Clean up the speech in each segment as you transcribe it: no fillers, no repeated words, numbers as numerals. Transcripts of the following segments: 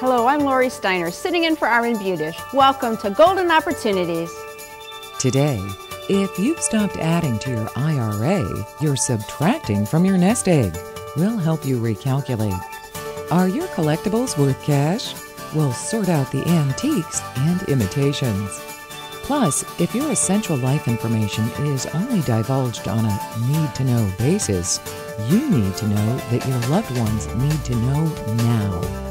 Hello, I'm Lori Steiner, sitting in for Armin Budish. Welcome to Golden Opportunities. Today, if you've stopped adding to your IRA, you're subtracting from your nest egg. We'll help you recalculate. Are your collectibles worth cash? We'll sort out the antiques and imitations. Plus, if your essential life information is only divulged on a need-to-know basis, you need to know that your loved ones need to know now.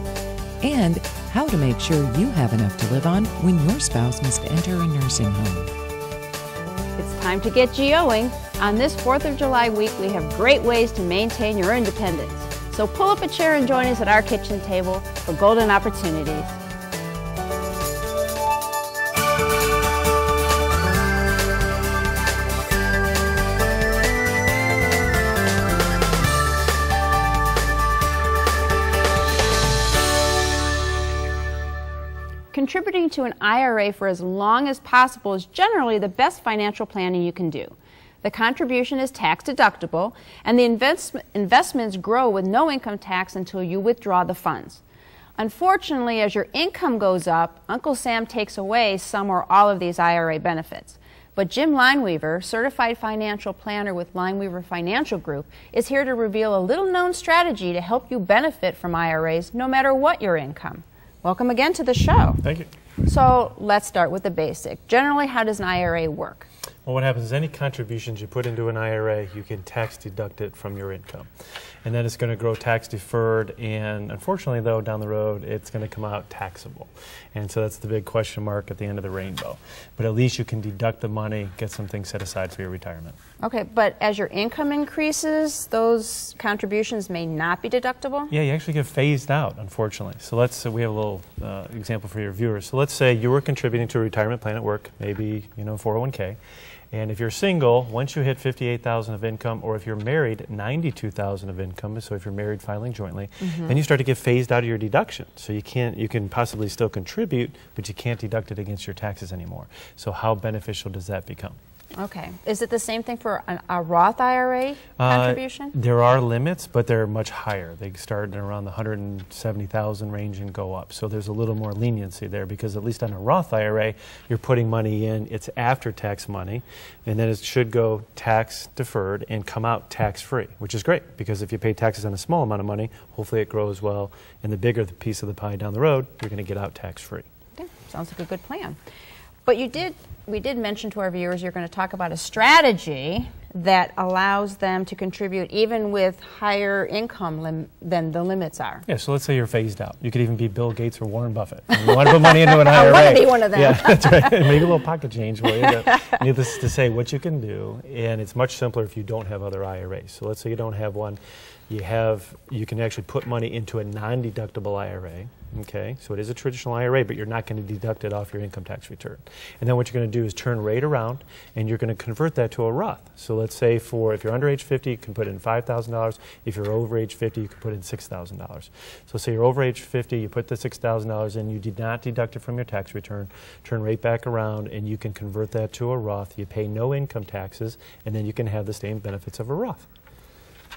And how to make sure you have enough to live on when your spouse must enter a nursing home. It's time to get GOing. On this 4th of July week, we have great ways to maintain your independence. So pull up a chair and join us at our kitchen table for Golden Opportunities. Contributing to an IRA for as long as possible is generally the best financial planning you can do. The contribution is tax deductible, and the investments grow with no income tax until you withdraw the funds. Unfortunately, as your income goes up, Uncle Sam takes away some or all of these IRA benefits. But Jim Lineweaver, certified financial planner with Lineweaver Financial Group, is here to reveal a little-known strategy to help you benefit from IRAs no matter what your income. Welcome again to the show. Thank you. So let's start with the basic. Generally, how does an IRA work? Well, what happens is any contributions you put into an IRA, you can tax deduct it from your income. And then it's going to grow tax deferred, and unfortunately, though, down the road, it's going to come out taxable. And so that's the big question mark at the end of the rainbow. But at least you can deduct the money, get some things set aside for your retirement. Okay, but as your income increases, those contributions may not be deductible? Yeah, you actually get phased out, unfortunately. So we have a little example for your viewers. So let's say you were contributing to a retirement plan at work, maybe 401k. And if you're single, once you hit $58,000 of income, or if you're married, $92,000 of income, so if you're married filing jointly, then you start to get phased out of your deduction. So you can possibly still contribute, but you can't deduct it against your taxes anymore. So how beneficial does that become? Okay. Is it the same thing for a Roth IRA contribution? There are limits, but they're much higher. They start around the $170,000 range and go up. So there's a little more leniency there, because at least on a Roth IRA, you're putting money in, it's after-tax money, and then it should go tax-deferred and come out tax-free, which is great, because if you pay taxes on a small amount of money, hopefully it grows well, and the bigger the piece of the pie down the road, you're going to get out tax-free. Okay. Sounds like a good plan. But we did mention to our viewers you're going to talk about a strategy that allows them to contribute even with higher income than the limits are. Yeah, so let's say you're phased out. You could even be Bill Gates or Warren Buffett. And you want to put money into an IRA. I want to be one of them. Yeah, that's right. Maybe a little pocket change for you. But needless to say, what you can do, and it's much simpler if you don't have other IRAs. So let's say you don't have one. You can actually put money into a non-deductible IRA. Okay, so it is a traditional IRA, but you're not going to deduct it off your income tax return. And then what you're going to do is turn right around, and you're going to convert that to a Roth. So let's say if you're under age 50, you can put in $5,000. If you're over age 50, you can put in $6,000. So say you're over age 50, you put the $6,000 in, you did not deduct it from your tax return, turn right back around, and you can convert that to a Roth. You pay no income taxes, and then you can have the same benefits of a Roth.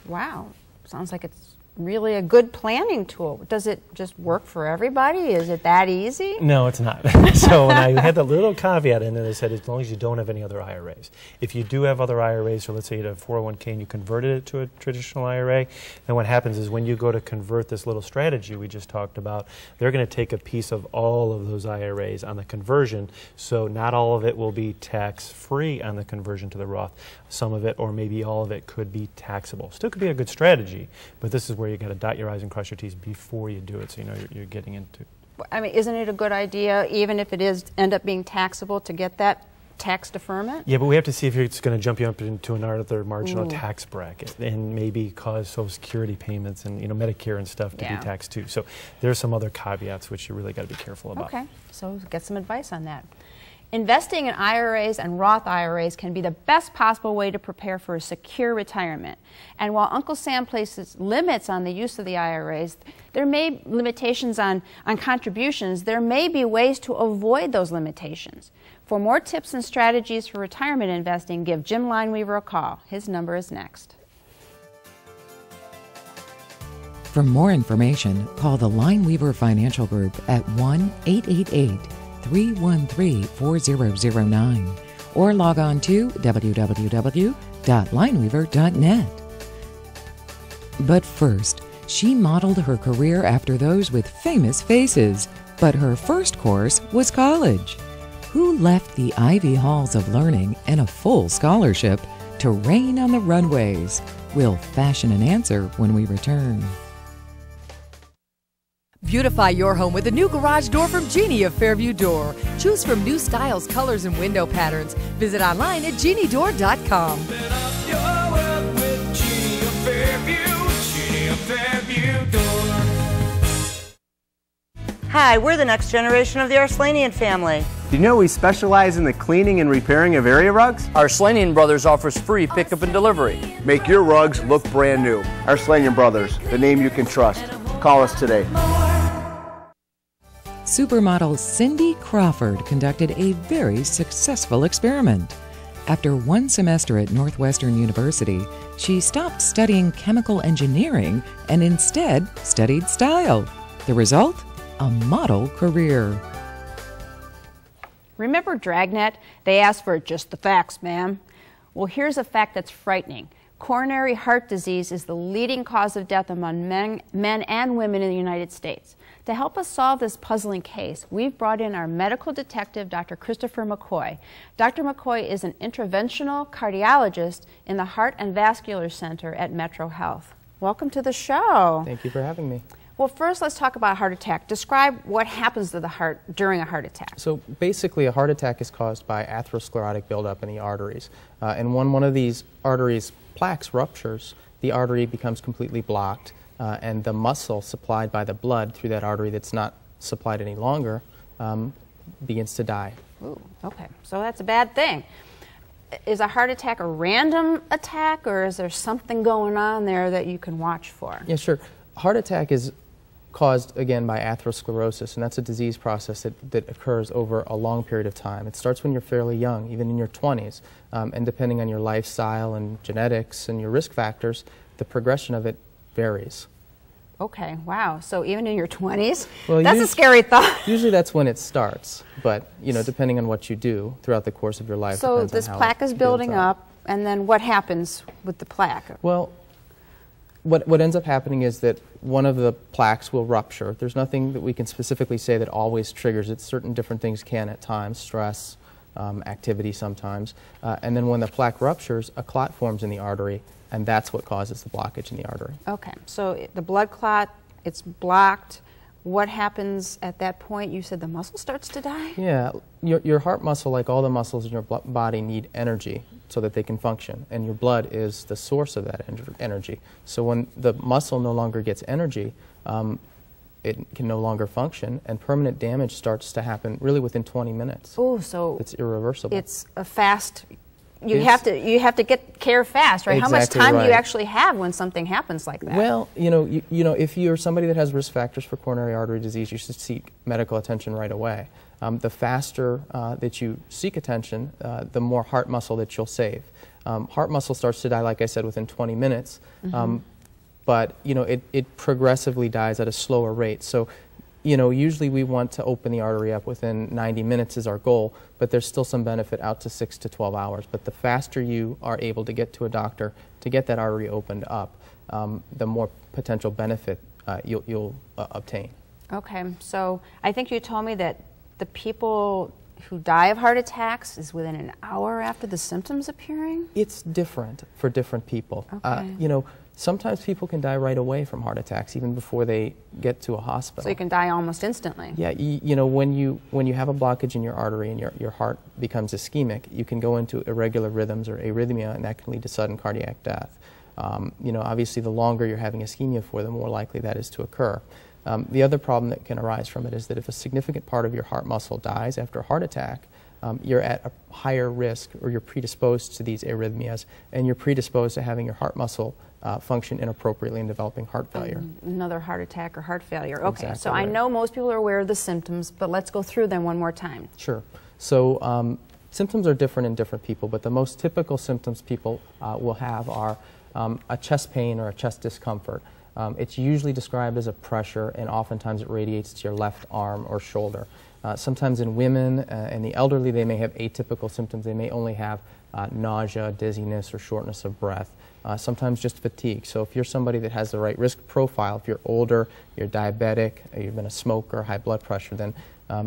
Wow, sounds like it's really a good planning tool. Does it just work for everybody? Is it that easy? No, it's not. So when I had the little caveat in there, they said as long as you don't have any other IRAs. If you do have other IRAs, or let's say you had a 401k and you converted it to a traditional IRA, then what happens is when you go to convert this little strategy we just talked about, they're going to take a piece of all of those IRAs on the conversion, so not all of it will be tax-free on the conversion to the Roth. Some of it, or maybe all of it, could be taxable. Still could be a good strategy, but this is where you got to dot your I's and cross your T's before you do it, so you know you're getting into. I mean, isn't it a good idea, even if it is end up being taxable, to get that tax deferment? Yeah, but we have to see if it's going to jump you up into another marginal tax bracket, and maybe cause Social Security payments and Medicare and stuff to be taxed too. So there's some other caveats which you really got to be careful about. Okay, so get some advice on that. Investing in IRAs and Roth IRAs can be the best possible way to prepare for a secure retirement. And while Uncle Sam places limits on the use of the IRAs, there may be limitations on contributions. There may be ways to avoid those limitations. For more tips and strategies for retirement investing, give Jim Lineweaver a call. His number is next. For more information, call the Lineweaver Financial Group at 1-888-313-4009 or log on to www.lineweaver.net. But first, she modeled her career after those with famous faces, but her first course was college. Who left the Ivy Halls of Learning and a full scholarship to reign on the runways? We'll fashion an answer when we return. Beautify your home with a new garage door from Genie of Fairview Door. Choose from new styles, colors, and window patterns. Visit online at geniedoor.com. Hi, we're the next generation of the Arslanian family. Do you know we specialize in the cleaning and repairing of area rugs? Arslanian Brothers offers free pickup and delivery. Make your rugs look brand new. Arslanian Brothers, the name you can trust. Call us today. Supermodel Cindy Crawford conducted a very successful experiment. After one semester at Northwestern University, she stopped studying chemical engineering and instead studied style. The result? A model career. Remember Dragnet? They asked for just the facts, ma'am. Well, here's a fact that's frightening. Coronary heart disease is the leading cause of death among men and women in the United States. To help us solve this puzzling case, we've brought in our medical detective, Dr. Christopher McCoy. Dr. McCoy is an interventional cardiologist in the Heart and Vascular Center at Metro Health. Welcome to the show. Thank you for having me. Well, first let's talk about a heart attack. Describe what happens to the heart during a heart attack. So basically a heart attack is caused by atherosclerotic buildup in the arteries. And when one of these arteries plaques ruptures, the artery becomes completely blocked and the muscle supplied by the blood through that artery that's not supplied any longer begins to die. Ooh, okay, so that's a bad thing. Is a heart attack a random attack, or is there something going on there that you can watch for? Yeah, sure. Heart attack is caused, again, by atherosclerosis, and that's a disease process that occurs over a long period of time. It starts when you're fairly young, even in your 20s, and depending on your lifestyle and genetics and your risk factors, the progression of it varies. Okay, wow. So even in your 20s? Well, that's a scary thought. Usually that's when it starts, but, you know, depending on what you do throughout the course of your life. So this plaque is building up, and then what happens with the plaque? Well, what ends up happening is that one of the plaques will rupture. There's nothing that we can specifically say that always triggers it. Certain different things can at times, stress, activity sometimes. And then when the plaque ruptures, a clot forms in the artery, and that's what causes the blockage in the artery. Okay, so the blood clot, it's blocked. What happens at that point? You said the muscle starts to die? Yeah, your heart muscle, like all the muscles in your body, need energy so that they can function, and your blood is the source of that energy. So when the muscle no longer gets energy, it can no longer function, and permanent damage starts to happen really within 20 minutes. Oh, so it's irreversible. It's a fast. You have to get care fast, right? Exactly. How much time right. do you actually have when something happens like that? Well, you know, if you're somebody that has risk factors for coronary artery disease, you should seek medical attention right away. The faster that you seek attention, the more heart muscle that you'll save. Heart muscle starts to die, like I said, within 20 minutes, but you know, it progressively dies at a slower rate. So, you know, usually we want to open the artery up within 90 minutes is our goal, but there's still some benefit out to 6 to 12 hours. But the faster you are able to get to a doctor to get that artery opened up, the more potential benefit you'll obtain. Okay, so I think you told me that the people who die of heart attacks is within an hour after the symptoms appearing? It's different for different people. Okay. You know, sometimes people can die right away from heart attacks, even before they get to a hospital. So you can die almost instantly. Yeah, you know, when you have a blockage in your artery and your heart becomes ischemic, you can go into irregular rhythms or arrhythmia, and that can lead to sudden cardiac death. You know, obviously the longer you're having ischemia for, the more likely that is to occur. The other problem that can arise from it is that if a significant part of your heart muscle dies after a heart attack, you're at a higher risk, or you're predisposed to these arrhythmias, and you're predisposed to having your heart muscle function inappropriately and developing heart failure. Another heart attack or heart failure. Okay, Exactly so right. I know most people are aware of the symptoms, but let's go through them one more time. Sure. So symptoms are different in different people, but the most typical symptoms people will have are a chest pain or a chest discomfort. It's usually described as a pressure, and oftentimes it radiates to your left arm or shoulder. Sometimes in women and the elderly, they may have atypical symptoms. They may only have nausea, dizziness, or shortness of breath. Sometimes just fatigue. So if you're somebody that has the right risk profile, if you're older, you're diabetic, you've been a smoker, high blood pressure, then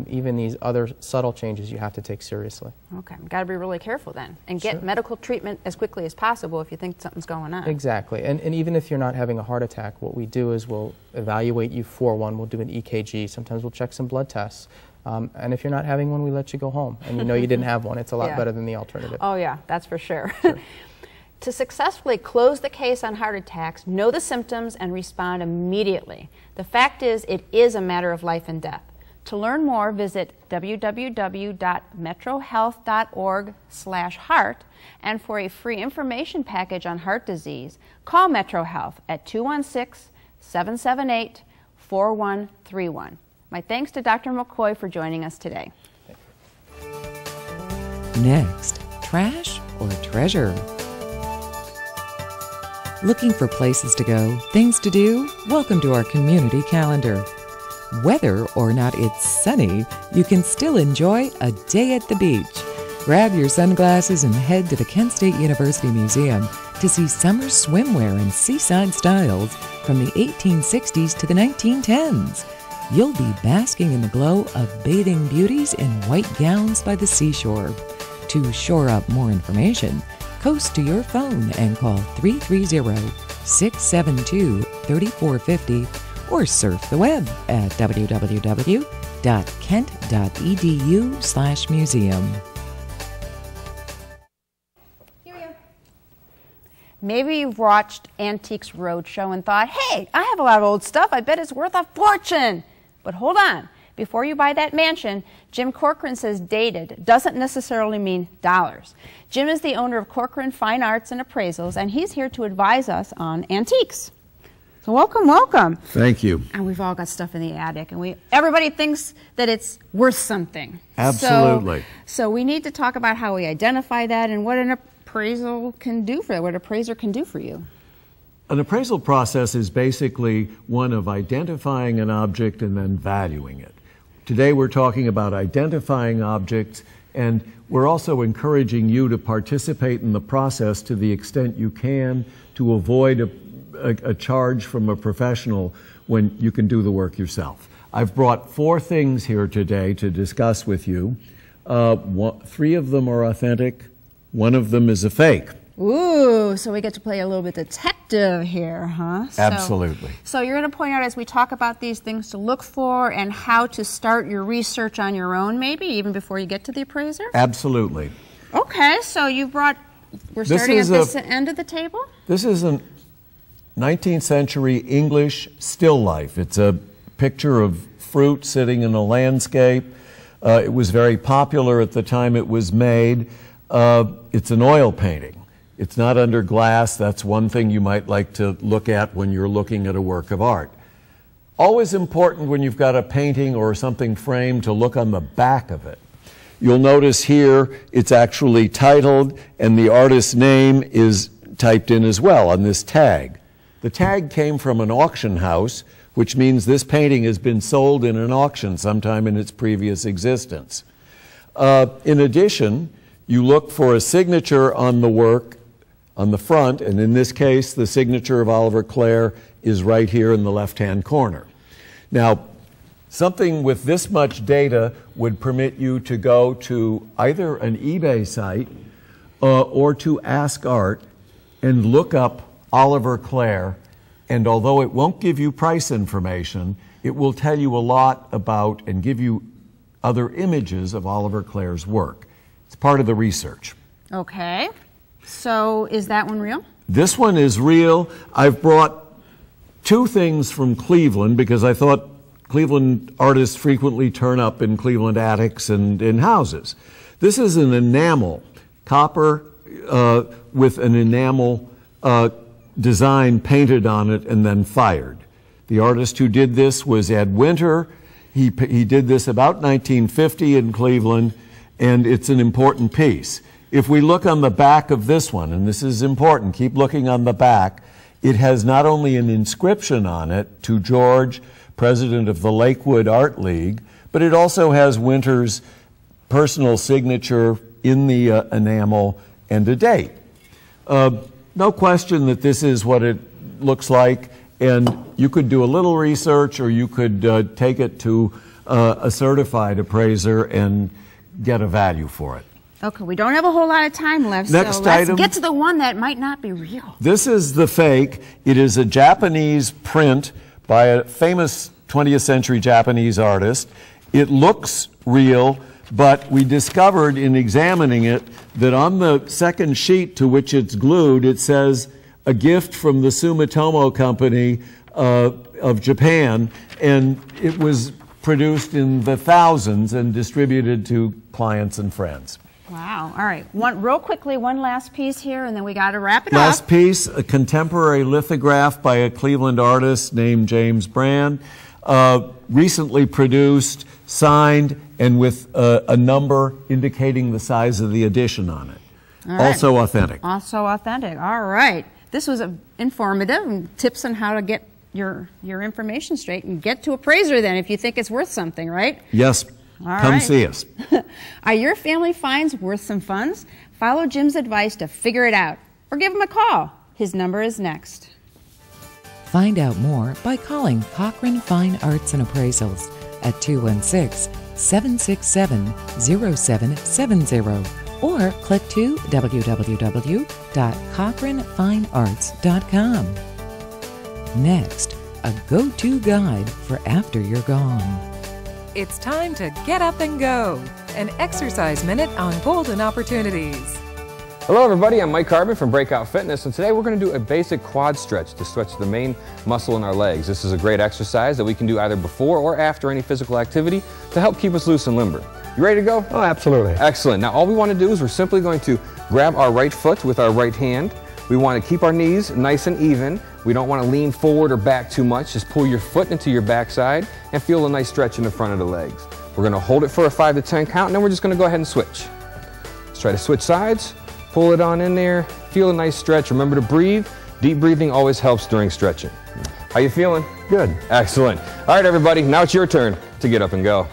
even these other subtle changes you have to take seriously. Okay, got to be really careful then and get medical treatment as quickly as possible if you think something's going on. Exactly, and even if you're not having a heart attack, what we do is we'll evaluate you for one. We'll do an EKG. Sometimes we'll check some blood tests. And if you're not having one, we let you go home. And you know you didn't have one. It's a lot better than the alternative. Oh yeah, that's for sure. To successfully close the case on heart attacks, know the symptoms and respond immediately. The fact is, it is a matter of life and death. To learn more, visit www.metrohealth.org/heart, and for a free information package on heart disease, call Metro Health at 216-778-4131. My thanks to Dr. McCoy for joining us today. Next, trash or treasure? Looking for places to go, things to do? Welcome to our community calendar. Whether or not it's sunny, you can still enjoy a day at the beach. Grab your sunglasses and head to the Kent State University Museum to see summer swimwear and seaside styles from the 1860s to the 1910s. You'll be basking in the glow of bathing beauties in white gowns by the seashore. To shore up more information, coast to your phone and call 330-672-3450 or surf the web at www.kent.edu/museum. Maybe you've watched Antiques Roadshow and thought, hey, I have a lot of old stuff. I bet it's worth a fortune. But hold on. Before you buy that mansion, Jim Corcoran says dated doesn't necessarily mean dollars. Jim is the owner of Corcoran Fine Arts and Appraisals, and he's here to advise us on antiques. So welcome, welcome. Thank you. And we've all got stuff in the attic, and everybody thinks that it's worth something. Absolutely. So we need to talk about how we identify that and what an appraisal can do for what an appraiser can do for you. An appraisal process is basically one of identifying an object and then valuing it. Today we're talking about identifying objects, and we're also encouraging you to participate in the process to the extent you can to avoid a charge from a professional when you can do the work yourself. I've brought 4 things here today to discuss with you. 3 of them are authentic, 1 of them is a fake. Ooh, so we get to play a little bit detective here, huh? Absolutely. So you're going to point out as we talk about these things to look for and how to start your research on your own, maybe, even before you get to the appraiser? Absolutely. Okay, so you brought, we're starting at this end of the table? This is a 19th century English still life. It's a picture of fruit sitting in a landscape. It was very popular at the time it was made. It's an oil painting. It's not under glass. That's one thing you might like to look at when you're looking at a work of art. Always important when you've got a painting or something framed to look on the back of it. You'll notice here it's actually titled and the artist's name is typed in as well on this tag. The tag came from an auction house, which means this painting has been sold in an auction sometime in its previous existence. In addition, you look for a signature on the work on the front, and in this case, the signature of Oliver Clare is right here in the left-hand corner. Now, something with this much data would permit you to go to either an eBay site or to Ask Art and look up Oliver Clare, and although it won't give you price information, it will tell you a lot about and give you other images of Oliver Clare's work. It's part of the research. Okay. So is that one real? This one is real. I've brought 2 things from Cleveland because I thought Cleveland artists frequently turn up in Cleveland attics and in houses. This is an enamel, copper with an enamel design painted on it and then fired. The artist who did this was Ed Winter. He did this about 1950 in Cleveland, and it's an important piece. If we look on the back of this one, and this is important, keep looking on the back, It has not only an inscription on it to George, president of the Lakewood Art League, but it also has Winter's personal signature in the enamel and a date. No question that this is what it looks like, and you could do a little research or you could take it to a certified appraiser and get a value for it. Okay, we don't have a whole lot of time left, Next so let's item. get to the one that might not be real. This is the fake. It is a Japanese print by a famous 20th century Japanese artist. It looks real, but we discovered in examining it that on the second sheet to which it's glued, it says, "A gift from the Sumitomo Company of Japan," and it was produced in the thousands and distributed to clients and friends. Wow. All right. Real quickly, one last piece here, and then we got to wrap it Last up. piece, a contemporary lithograph by a Cleveland artist named James Brand, recently produced, signed, and with a number indicating the size of the edition on it. All right. Also authentic. Also authentic. All right. This was informative, and tips on how to get your information straight and get to appraiser then if you think it's worth something, right? Yes. All Come right. see us. Are your family finds worth some funds? Follow Jim's advice to figure it out, or give him a call. His number is next. Find out more by calling Cochran Fine Arts and Appraisals at 216-767-0770 or click to www.cochranfinearts.com. Next, a go-to guide for after you're gone. It's time to get up and go. An exercise minute on golden opportunities. Hello everybody, I'm Mike Carbon from Breakout Fitness, and today we're going to do a basic quad stretch to stretch the main muscle in our legs. This is a great exercise that we can do either before or after any physical activity to help keep us loose and limber. You ready to go? Oh, absolutely. Excellent. Now all we want to do is we're simply going to grab our right foot with our right hand. We want to keep our knees nice and even. We don't want to lean forward or back too much. Just pull your foot into your backside and feel a nice stretch in the front of the legs. We're going to hold it for a 5 to 10 count, and then we're just going to go ahead and switch. Let's try to switch sides. Pull it on in there. Feel a nice stretch. Remember to breathe. Deep breathing always helps during stretching. How you feeling? Good. Excellent. All right, everybody. Now it's your turn to get up and go.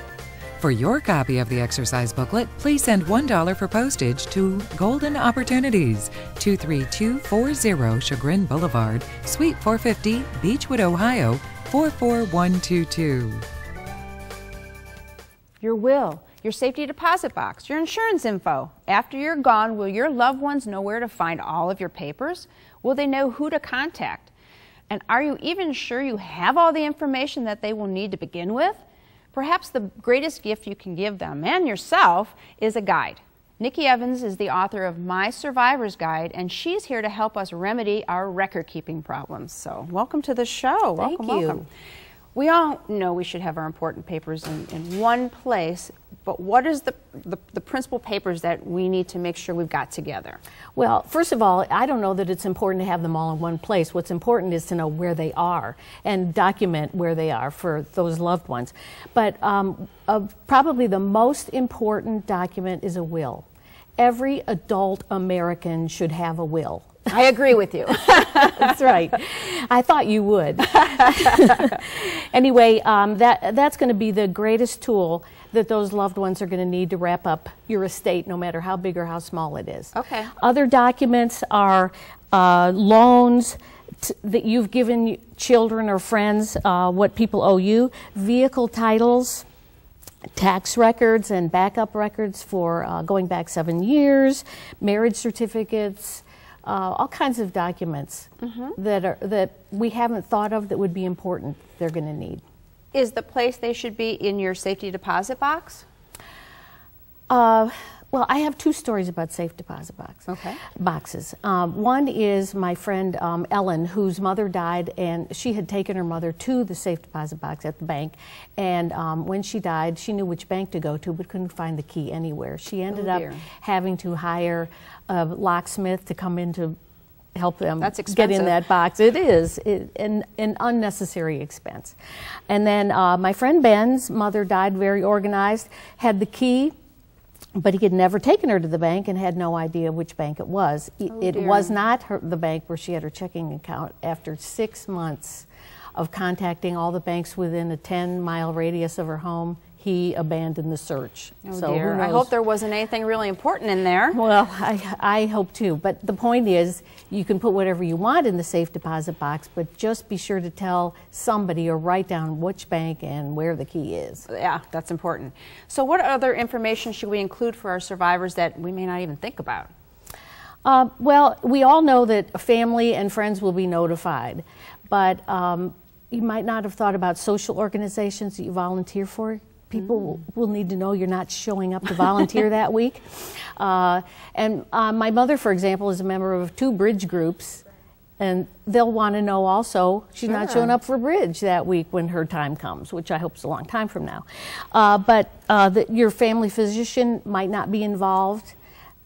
For your copy of the exercise booklet, please send $1 for postage to Golden Opportunities, 23240 Chagrin Boulevard, Suite 450, Beechwood, Ohio, 44122. Your will, your safety deposit box, your insurance info. After you're gone, will your loved ones know where to find all of your papers? Will they know who to contact? And are you even sure you have all the information that they will need to begin with? Perhaps the greatest gift you can give them and yourself is a guide. Nikki Evans is the author of My Survivor's Guide, and she's here to help us remedy our record-keeping problems. So welcome to the show. Thank you. Welcome. We all know we should have our important papers in one place, but what is the principal papers that we need to make sure we've got together? Well, first of all, I don't know that it's important to have them all in one place. What's important is to know where they are and document where they are for those loved ones. But probably the most important document is a will. Every adult American should have a will. I agree with you. That's right. I thought you would. Anyway, that's going to be the greatest tool that those loved ones are going to need to wrap up your estate, no matter how big or how small it is. Okay. Other documents are loans that you've given children or friends, what people owe you, vehicle titles, tax records and backup records for going back 7 years, marriage certificates, all kinds of documents that we haven't thought of that would be important they're going to need. Is the place they should be in your safety deposit box? Well, I have 2 stories about safe deposit boxes. One is my friend Ellen, whose mother died, and she had taken her mother to the safe deposit box at the bank. And when she died, she knew which bank to go to, but couldn't find the key anywhere. She ended up having to hire a locksmith to come in to help them get in that box. It is an unnecessary expense. And then my friend Ben's mother died very organized, had the key But he had never taken her to the bank and had no idea which bank it was. It was not the bank where she had her checking account. After 6 months of contacting all the banks within a 10-mile radius of her home, he abandoned the search. Oh dear. I hope there wasn't anything really important in there. Well, I hope too. But the point is, you can put whatever you want in the safe deposit box, but just be sure to tell somebody or write down which bank and where the key is. Yeah, that's important. So what other information should we include for our survivors that we may not even think about? Well, we all know that family and friends will be notified, but you might not have thought about social organizations that you volunteer for. People will need to know you're not showing up to volunteer that week. And my mother, for example, is a member of 2 bridge groups, and they'll want to know also she's not showing up for bridge that week when her time comes, which I hope is a long time from now. But your family physician might not be involved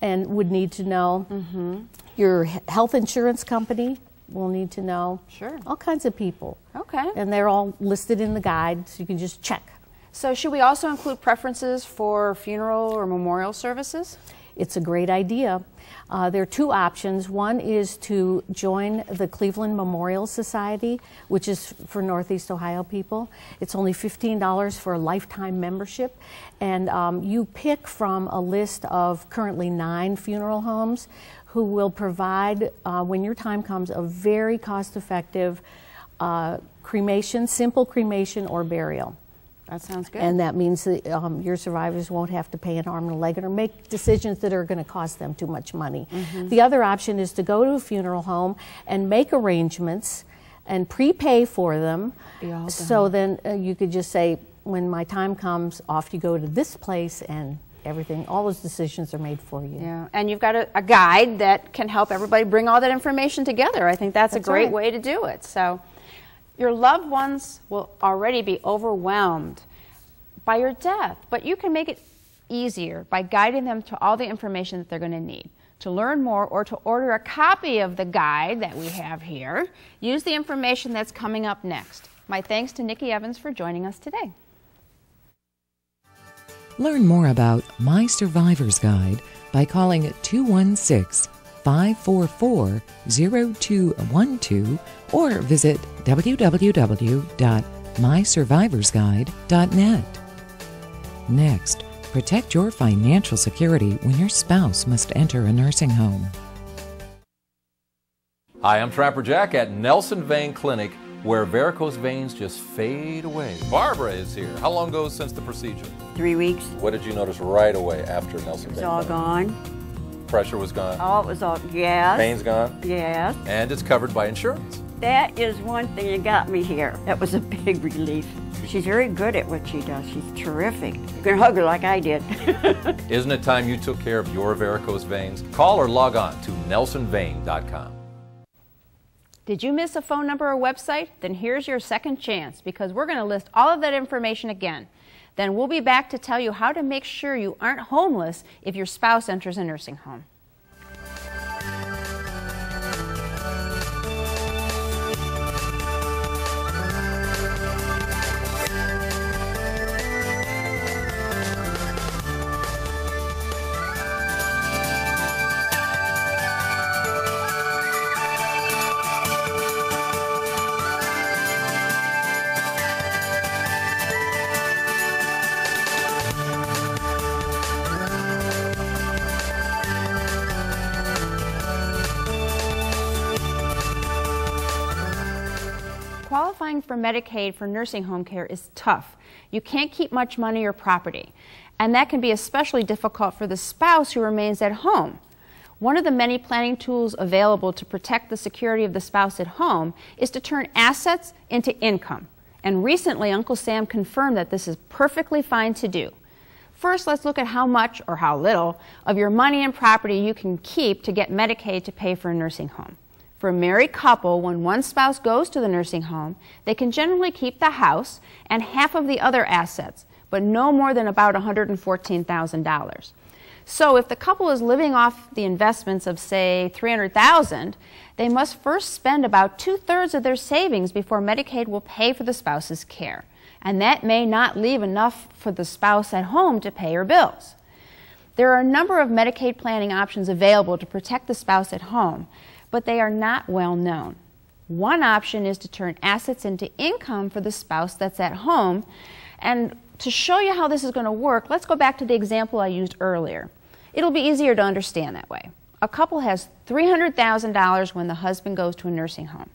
and would need to know. Your health insurance company will need to know. Sure. All kinds of people. Okay. And they're all listed in the guide, so you can just check. So should we also include preferences for funeral or memorial services? It's a great idea. There are 2 options. One is to join the Cleveland Memorial Society, which is for Northeast Ohio people. It's only $15 for a lifetime membership. And you pick from a list of currently 9 funeral homes who will provide, when your time comes, a very cost-effective cremation, simple cremation or burial. That sounds good. And that means that your survivors won't have to pay an arm and a leg or make decisions that are going to cost them too much money. The other option is to go to a funeral home and make arrangements and prepay for them. So then you could just say, when my time comes, off you go to this place, and everything, all those decisions are made for you. Yeah, and you've got a guide that can help everybody bring all that information together. I think that's a great way to do it. So your loved ones will already be overwhelmed by your death, but you can make it easier by guiding them to all the information that they're going to need. To learn more or to order a copy of the guide that we have here, use the information that's coming up next. My thanks to Nikki Evans for joining us today. Learn more about My Survivor's Guide by calling 216-544-0212 or visit www.mysurvivorsguide.net. Next, protect your financial security when your spouse must enter a nursing home. Hi, I'm Trapper Jack at Nelson Vein Clinic, where varicose veins just fade away. Barbara is here. How long ago since the procedure? 3 weeks. What did you notice right away after Nelson Vein? It's all gone. Pressure was gone? Oh, it was all, yes. Pain's gone? Yes. And it's covered by insurance. That is one thing that got me here. That was a big relief. She's very good at what she does. She's terrific. You can hug her like I did. Isn't it time you took care of your varicose veins? Call or log on to nelsonvein.com. Did you miss a phone number or website? Then here's your second chance, because we're going to list all of that information again. Then we'll be back to tell you how to make sure you aren't homeless if your spouse enters a nursing home. Qualifying for Medicaid for nursing home care is tough. You can't keep much money or property, and that can be especially difficult for the spouse who remains at home. One of the many planning tools available to protect the security of the spouse at home is to turn assets into income. And recently, Uncle Sam confirmed that this is perfectly fine to do. First, let's look at how much or how little of your money and property you can keep to get Medicaid to pay for a nursing home. For a married couple, when one spouse goes to the nursing home, they can generally keep the house and half of the other assets, but no more than about $114,000. So if the couple is living off the investments of, say, $300,000, they must first spend about 2/3 of their savings before Medicaid will pay for the spouse's care. And that may not leave enough for the spouse at home to pay her bills. There are a number of Medicaid planning options available to protect the spouse at home, but they are not well known. One option is to turn assets into income for the spouse that's at home. And to show you how this is going to work, let's go back to the example I used earlier. It'll be easier to understand that way. A couple has $300,000 when the husband goes to a nursing home.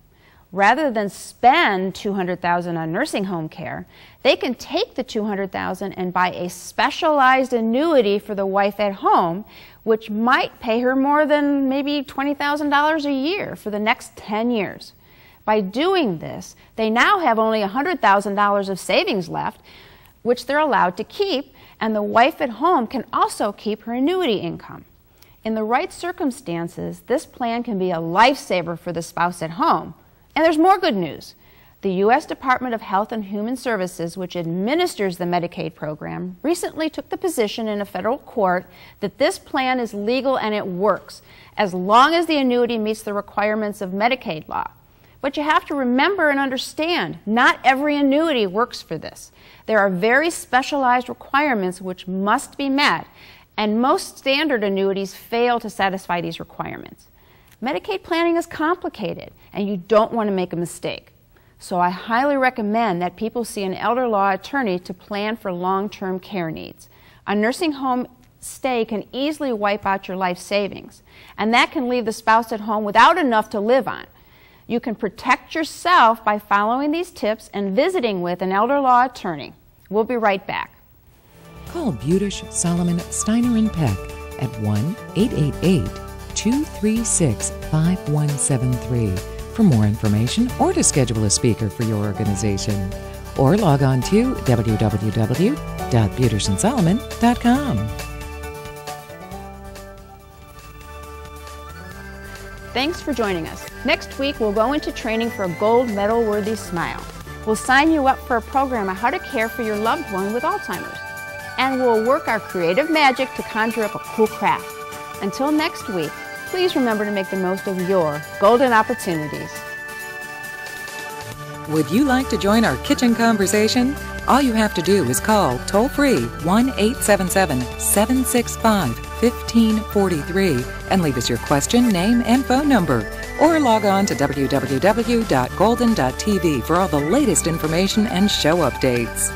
Rather than spend $200,000 on nursing home care, they can take the $200,000 and buy a specialized annuity for the wife at home, which might pay her more than maybe $20,000 a year for the next 10 years. By doing this, they now have only $100,000 of savings left, which they're allowed to keep, and the wife at home can also keep her annuity income. In the right circumstances, this plan can be a lifesaver for the spouse at home. And there's more good news. The U.S. Department of Health and Human Services, which administers the Medicaid program, recently took the position in a federal court that this plan is legal and it works, as long as the annuity meets the requirements of Medicaid law. But you have to remember and understand, not every annuity works for this. There are very specialized requirements which must be met, and most standard annuities fail to satisfy these requirements. Medicaid planning is complicated, and you don't want to make a mistake. So I highly recommend that people see an elder law attorney to plan for long-term care needs. A nursing home stay can easily wipe out your life savings, and that can leave the spouse at home without enough to live on. You can protect yourself by following these tips and visiting with an elder law attorney. We'll be right back. Call Budish, Solomon, Steiner, and Peck at 1-888-236-5173 for more information or to schedule a speaker for your organization. Or log on to www.budishandsolomon.com. Thanks for joining us. Next week, we'll go into training for a gold medal-worthy smile. We'll sign you up for a program on how to care for your loved one with Alzheimer's. And we'll work our creative magic to conjure up a cool craft. Until next week, please remember to make the most of your golden opportunities. Would you like to join our kitchen conversation? All you have to do is call toll-free 1-877-765-1543 and leave us your question, name, and phone number. Or log on to www.golden.tv for all the latest information and show updates.